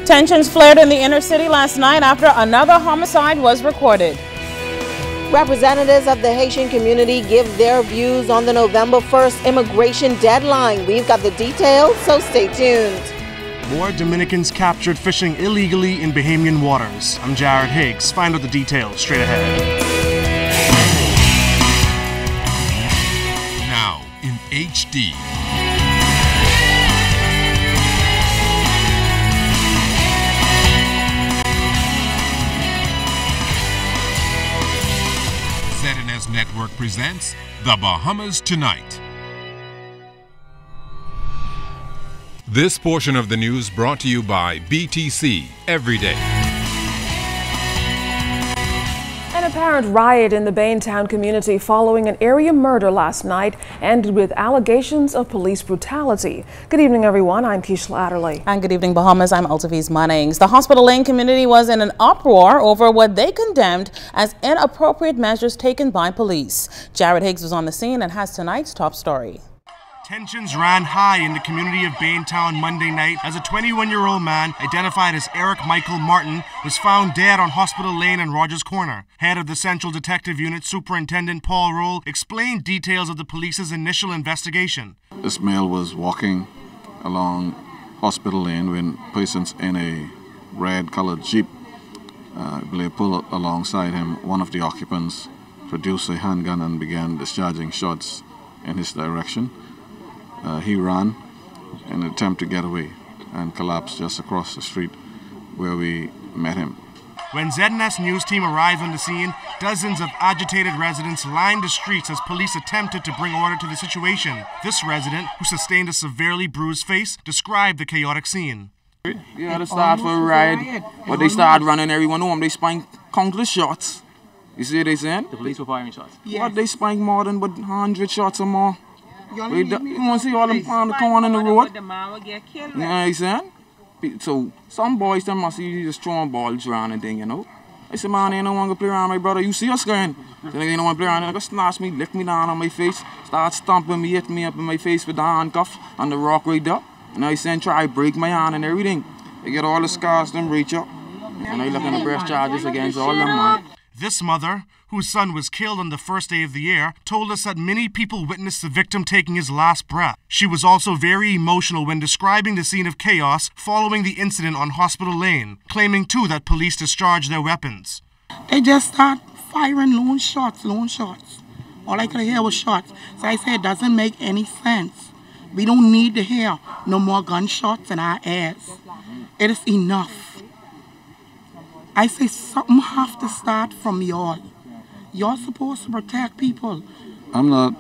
Tensions flared in the inner city last night after another homicide was recorded. Representatives of the Haitian community give their views on the November 1st immigration deadline. We've got the details, so stay tuned. More Dominicans captured fishing illegally in Bahamian waters. I'm Jared Higgs. Find out the details straight ahead. Now in HD. ZNS Network presents The Bahamas Tonight. This portion of the news brought to you by BTC Every Day. An apparent riot in the Baintown community following an area murder last night ended with allegations of police brutality. Good evening, everyone. I'm Keishla Adderley. And good evening, Bahamas. I'm Altaviz Mannings. The Hospital Lane community was in an uproar over what they condemned as inappropriate measures taken by police. Jared Higgs was on the scene and has tonight's top story. Tensions ran high in the community of Baintown Monday night as a 21-year-old man identified as Eric Michael Martin was found dead on Hospital Lane and Rogers Corner. Head of the Central Detective Unit, Superintendent Paul Roll, explained details of the police's initial investigation. This male was walking along Hospital Lane when persons in a red-colored Jeep, I believe, pulled alongside him. One of the occupants produced a handgun and began discharging shots in his direction. He ran in an attempt to get away and collapsed just across the street where we met him. When ZNS News team arrived on the scene, dozens of agitated residents lined the streets as police attempted to bring order to the situation. This resident, who sustained a severely bruised face, described the chaotic scene. Yeah, they started for a ride, but they started running everyone home. They spanked countless shots. You see what they saying? The police were firing shots? Yes. What, they spanked more than 100 shots or more. You want to see all them on the corner in the road? You know what I'm saying? So some boys, them must see just throwing balls around and thing, you know. I said, man, I don't want to play around, my brother. You see us going? So they don't want to play around. They just snatch me, lick me down on my face, start stomping me, hit me up in my face with the handcuff and the rock right up. And I said, try to break my hand and everything. They get all the scars, them reach up. And I look at the breast charges against all them, man. This mother, whose son was killed on the first day of the year, told us that many people witnessed the victim taking his last breath. She was also very emotional when describing the scene of chaos following the incident on Hospital Lane, claiming too that police discharged their weapons. They just start firing lone shots. All I could hear was shots. So I said, it doesn't make any sense. We don't need to hear no more gunshots in our ears. It is enough. I say something have to start from y'all. You're supposed to protect people. I'm not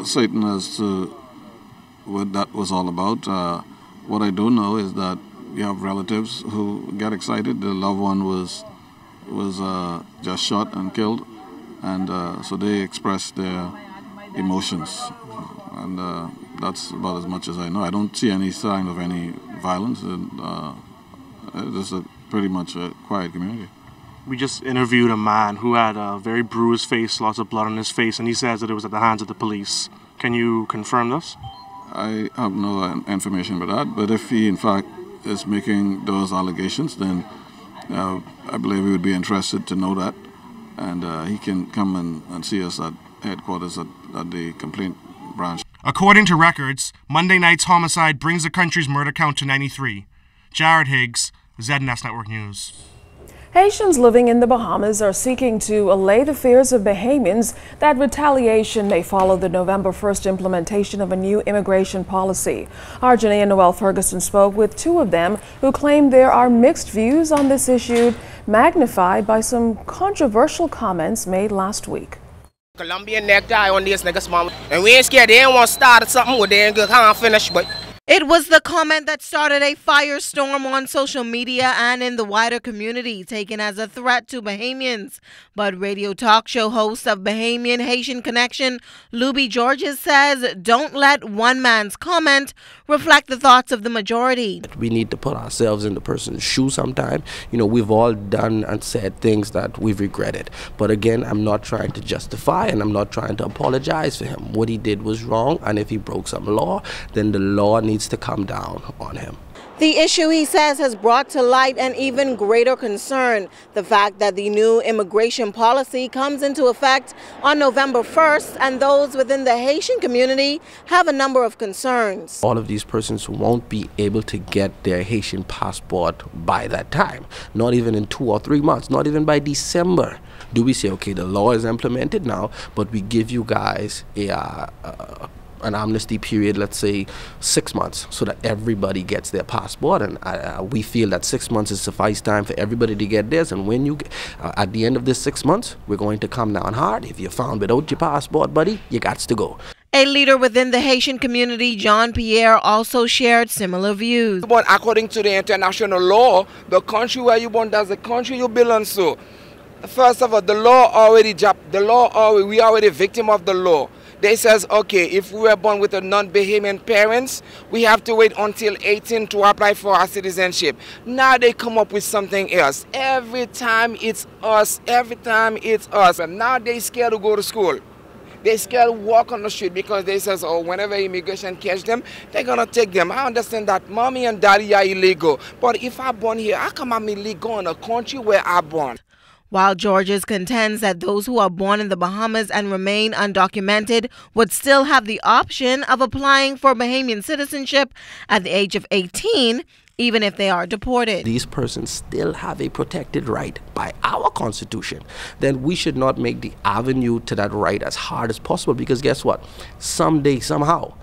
certain as to what that was all about. What I do know is that you have relatives who get excited. The loved one was just shot and killed, and so they express their emotions, and that's about as much as I know. I don't see any sign of any violence, and this is pretty much a quiet community. We just interviewed a man who had a very bruised face, lots of blood on his face, and he says that it was at the hands of the police. Can you confirm this? I have no information about that, but if he in fact is making those allegations, then I believe we would be interested to know that, and he can come and see us at headquarters at the complaint branch. According to records, Monday night's homicide brings the country's murder count to 93. Jared Higgs, ZNS Network News. Haitians living in the Bahamas are seeking to allay the fears of Bahamians that retaliation may follow the November 1st implementation of a new immigration policy. Our Janae and Noel Ferguson spoke with two of them who claim there are mixed views on this issue, magnified by some controversial comments made last week. Colombian necktie on this niggas, mama. And we ain't scared. They ain't want to start something where they ain't good. Can't finish, but. It was the comment that started a firestorm on social media and in the wider community, taken as a threat to Bahamians. But radio talk show host of Bahamian Haitian Connection, Luby Georges, says don't let one man's comment reflect the thoughts of the majority. We need to put ourselves in the person's shoes sometime. You know, we've all done and said things that we've regretted. But again, I'm not trying to justify and I'm not trying to apologize for him. What he did was wrong, and if he broke some law, then the law needs needs to come down on him. The issue, he says, has brought to light an even greater concern: the fact that the new immigration policy comes into effect on November 1st, and those within the Haitian community have a number of concerns. All of these persons won't be able to get their Haitian passport by that time, not even in 2 or 3 months, not even by December. Do we say, okay, the law is implemented now, but we give you guys an amnesty period, let's say 6 months, so that everybody gets their passport, and we feel that 6 months is suffice time for everybody to get theirs. And when you at the end of this 6 months, we're going to come down hard. If you're found without your passport, buddy, you got to go. A leader within the Haitian community, John Pierre, also shared similar views. But according to the international law, the country where you born, that's the country you belong to. First of all, the law already we already victim of the law. They says, okay, if we were born with a non-Bahamian parents, we have to wait until 18 to apply for our citizenship. Now they come up with something else. Every time it's us, And now they scared to go to school. They scared to walk on the street because they says, oh, whenever immigration catch them, they're going to take them. I understand that mommy and daddy are illegal. But if I'm born here, how come I'm illegal in a country where I'm born? While Georges contends that those who are born in the Bahamas and remain undocumented would still have the option of applying for Bahamian citizenship at the age of 18, even if they are deported. These persons still have a protected right by our Constitution. Then we should not make the avenue to that right as hard as possible, because guess what? Someday, somehow,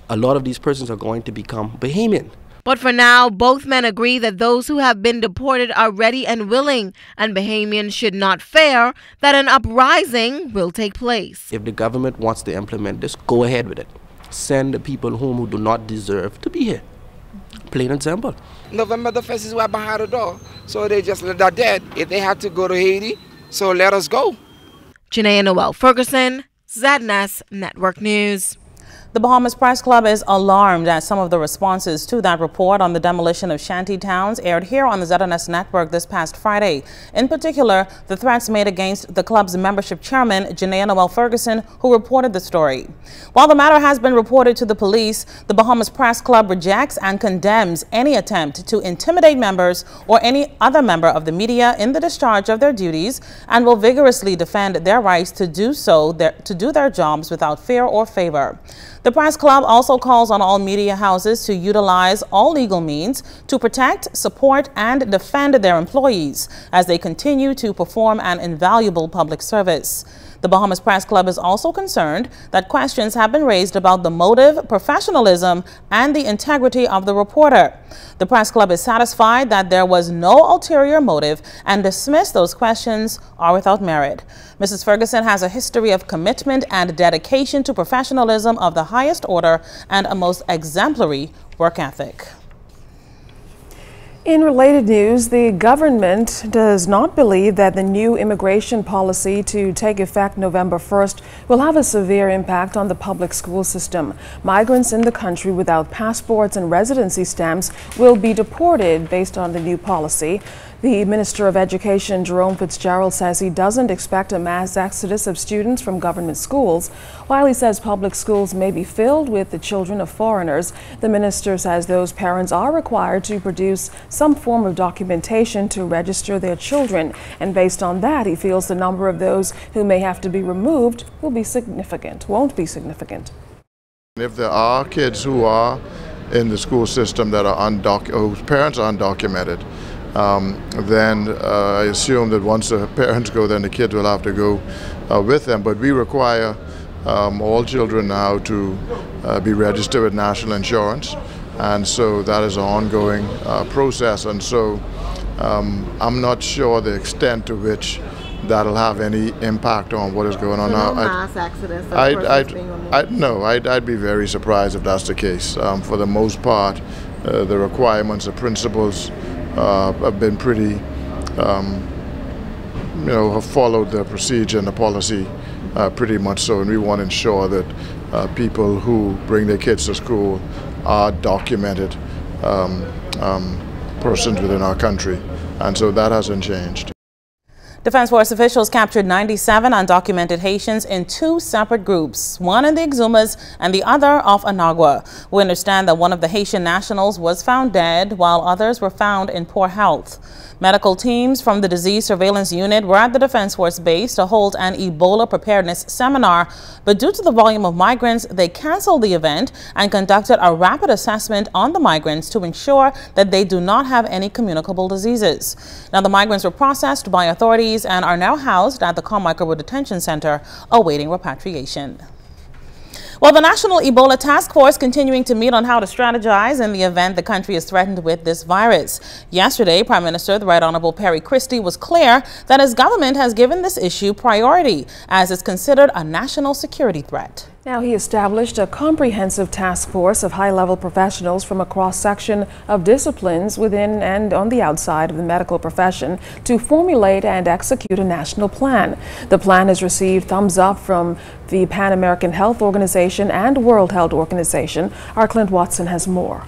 a lot of these persons are going to become Bahamian. But for now, both men agree that those who have been deported are ready and willing, and Bahamians should not fear that an uprising will take place. If the government wants to implement this, go ahead with it. Send the people home who do not deserve to be here. Plain and simple. November the 1st is right behind the door, so they just let that dead. If they have to go to Haiti, so let us go. Janaea Noel Ferguson, ZNS Network News. The Bahamas Press Club is alarmed at some of the responses to that report on the demolition of shanty towns aired here on the ZNS network this past Friday. In particular, the threats made against the club's membership chairman, Janaea Noel Ferguson, who reported the story. While the matter has been reported to the police, the Bahamas Press Club rejects and condemns any attempt to intimidate members or any other member of the media in the discharge of their duties, and will vigorously defend their rights to do their jobs without fear or favor. The Press Club also calls on all media houses to utilize all legal means to protect, support, and defend their employees as they continue to perform an invaluable public service. The Bahamas Press Club is also concerned that questions have been raised about the motive, professionalism, and the integrity of the reporter. The Press Club is satisfied that there was no ulterior motive and dismissed those questions are without merit. Mrs. Ferguson has a history of commitment and dedication to professionalism of the highest order and a most exemplary work ethic. In related news, the government does not believe that the new immigration policy to take effect November 1st will have a severe impact on the public school system. Migrants in the country without passports and residency stamps will be deported based on the new policy. The Minister of Education, Jerome Fitzgerald, says he doesn't expect a mass exodus of students from government schools. While he says public schools may be filled with the children of foreigners, the minister says those parents are required to produce some form of documentation to register their children. And based on that, he feels the number of those who may have to be removed won't be significant. If there are kids who are in the school system that are whose parents are undocumented, then I assume that once the parents go, then the kids will have to go with them. But we require all children now to be registered with national insurance, and so that is an ongoing process. And so I'm not sure the extent to which that'll have any impact on what is going on now. Mass exodus. I'd be very surprised if that's the case. For the most part, the requirements, the principles have been pretty, have followed the procedure and the policy pretty much so, and we want to ensure that people who bring their kids to school are documented persons within our country, and so that hasn't changed. Defense Force officials captured 97 undocumented Haitians in 2 separate groups, one in the Exumas and the other off Anagua. We understand that one of the Haitian nationals was found dead, while others were found in poor health. Medical teams from the Disease Surveillance Unit were at the Defense Force base to hold an Ebola preparedness seminar, but due to the volume of migrants, they canceled the event and conducted a rapid assessment on the migrants to ensure that they do not have any communicable diseases. Now, the migrants were processed by authorities and are now housed at the Carmichael Detention Center awaiting repatriation. Well, the National Ebola Task Force continuing to meet on how to strategize in the event the country is threatened with this virus. Yesterday, Prime Minister, the Right Honorable Perry Christie, was clear that his government has given this issue priority as it's considered a national security threat. Now, he established a comprehensive task force of high-level professionals from a cross-section of disciplines within and on the outside of the medical profession to formulate and execute a national plan. The plan has received thumbs up from the Pan American Health Organization and World Health Organization. Our Clint Watson has more.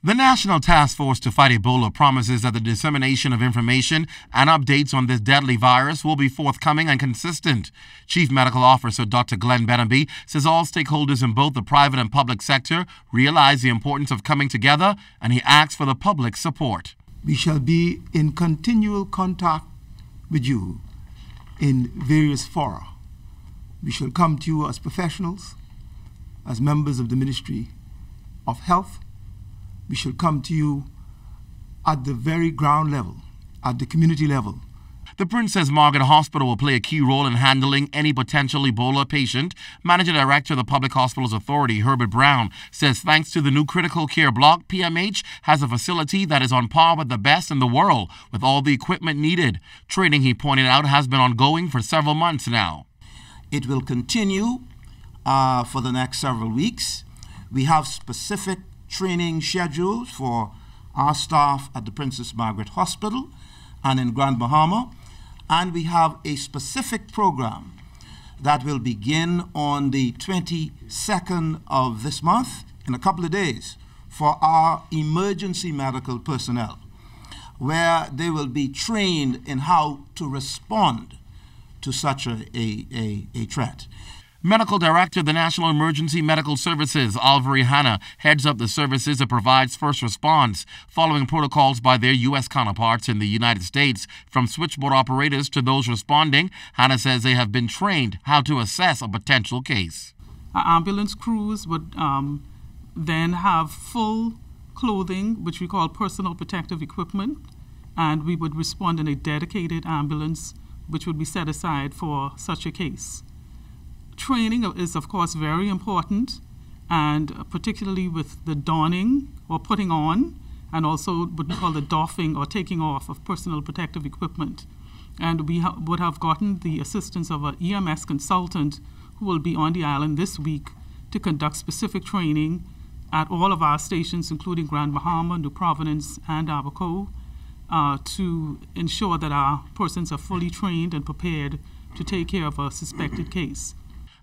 The National Task Force to Fight Ebola promises that the dissemination of information and updates on this deadly virus will be forthcoming and consistent. Chief Medical Officer Dr. Glenn Benamby says all stakeholders in both the private and public sector realize the importance of coming together, and he asks for the public's support. We shall be in continual contact with you in various fora. We shall come to you as professionals, as members of the Ministry of Health. We shall come to you at the very ground level, at the community level. The Princess Margaret Hospital will play a key role in handling any potential Ebola patient. Managing Director of the Public Hospitals Authority, Herbert Brown, says thanks to the new critical care block, PMH has a facility that is on par with the best in the world with all the equipment needed. Training, he pointed out, has been ongoing for several months now. It will continue for the next several weeks. We have specific training schedules for our staff at the Princess Margaret Hospital and in Grand Bahama, and we have a specific program that will begin on the 22nd of this month, in a couple of days, for our emergency medical personnel, where they will be trained in how to respond to such a threat. Medical Director of the National Emergency Medical Services, Alvari Hanna, heads up the services that provides first response, following protocols by their U.S. counterparts in the United States. From switchboard operators to those responding, Hanna says they have been trained how to assess a potential case. Our ambulance crews would then have full clothing, which we call personal protective equipment, and we would respond in a dedicated ambulance, which would be set aside for such a case. Training is, of course, very important, and particularly with the donning or putting on, and also what we call the doffing or taking off of personal protective equipment. And we would have gotten the assistance of an EMS consultant who will be on the island this week to conduct specific training at all of our stations, including Grand Bahama, New Providence, and Abaco, to ensure that our persons are fully trained and prepared to take care of a suspected case.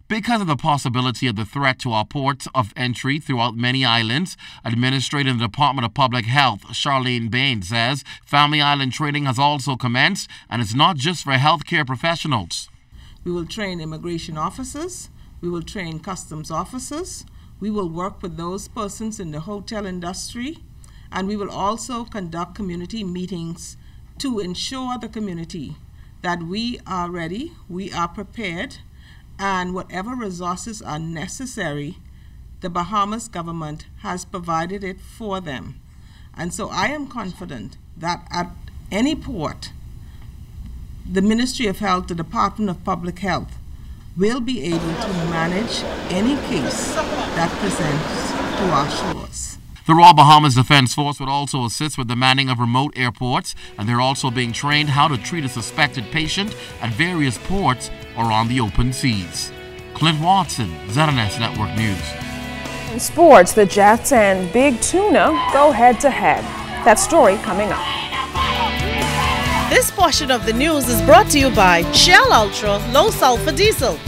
Because of the possibility of the threat to our ports of entry throughout many islands, Administrator in the Department of Public Health, Charlene Bain, says Family Island training has also commenced, and it's not just for healthcare professionals. We will train immigration officers, we will train customs officers, we will work with those persons in the hotel industry, and we will also conduct community meetings to ensure the community that we are ready, we are prepared, and whatever resources are necessary, the Bahamas government has provided it for them. And so I am confident that at any port, the Ministry of Health, the Department of Public Health, will be able to manage any case that presents to our shores. The Royal Bahamas Defense Force would also assist with the manning of remote airports, and they're also being trained how to treat a suspected patient at various ports or on the open seas. Clint Watson, ZNS Network News. In sports, the Jets and Big Tuna go head-to-head. That story coming up. This portion of the news is brought to you by Shell Ultra Low Sulfur Diesel.